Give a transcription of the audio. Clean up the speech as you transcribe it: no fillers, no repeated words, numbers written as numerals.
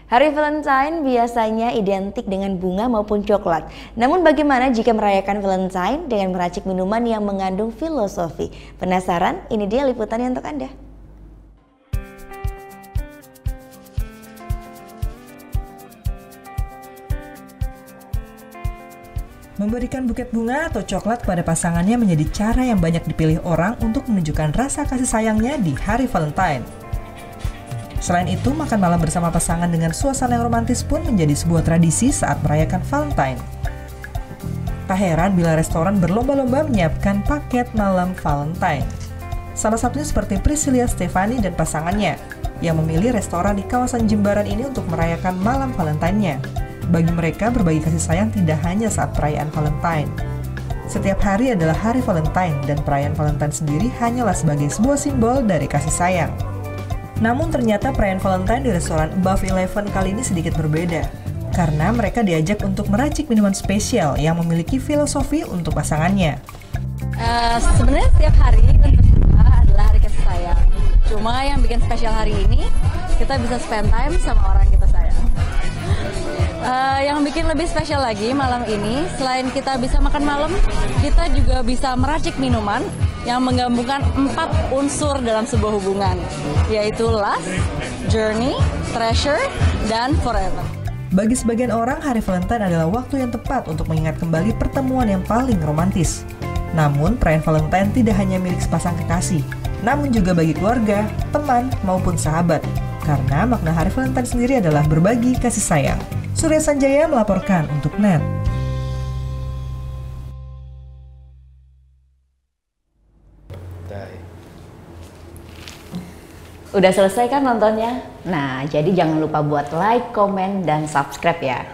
Hari Valentine biasanya identik dengan bunga maupun coklat. Namun bagaimana jika merayakan Valentine dengan meracik minuman yang mengandung filosofi? Penasaran? Ini dia liputannya untuk Anda. Memberikan buket bunga atau coklat kepada pasangannya menjadi cara yang banyak dipilih orang untuk menunjukkan rasa kasih sayangnya di hari Valentine. Selain itu, makan malam bersama pasangan dengan suasana yang romantis pun menjadi sebuah tradisi saat merayakan Valentine. Tak heran bila restoran berlomba-lomba menyiapkan paket malam Valentine. Salah satunya seperti Priscilia Stefani dan pasangannya, yang memilih restoran di kawasan Jimbaran ini untuk merayakan malam Valentine-nya. Bagi mereka, berbagi kasih sayang tidak hanya saat perayaan Valentine. Setiap hari adalah hari Valentine, dan perayaan Valentine sendiri hanyalah sebagai sebuah simbol dari kasih sayang. Namun ternyata perayaan Valentine di restoran Above Eleven kali ini sedikit berbeda, karena mereka diajak untuk meracik minuman spesial yang memiliki filosofi untuk pasangannya. Sebenarnya setiap hari untuk kita adalah hari kasih sayang. Cuma yang bikin spesial hari ini, kita bisa spend time sama orang yang kita sayang. Yang bikin lebih spesial lagi malam ini, selain kita bisa makan malam, kita juga bisa meracik minuman yang menggabungkan 4 unsur dalam sebuah hubungan, yaitu love, journey, treasure, dan forever. Bagi sebagian orang, hari Valentine adalah waktu yang tepat untuk mengingat kembali pertemuan yang paling romantis. Namun, perayaan Valentine tidak hanya milik sepasang kekasih, namun juga bagi keluarga, teman, maupun sahabat. Karena makna hari Valentine sendiri adalah berbagi kasih sayang. Surya Sanjaya melaporkan untuk NET. Udah selesai kan nontonnya? Nah, jadi jangan lupa buat like, komen, dan subscribe ya.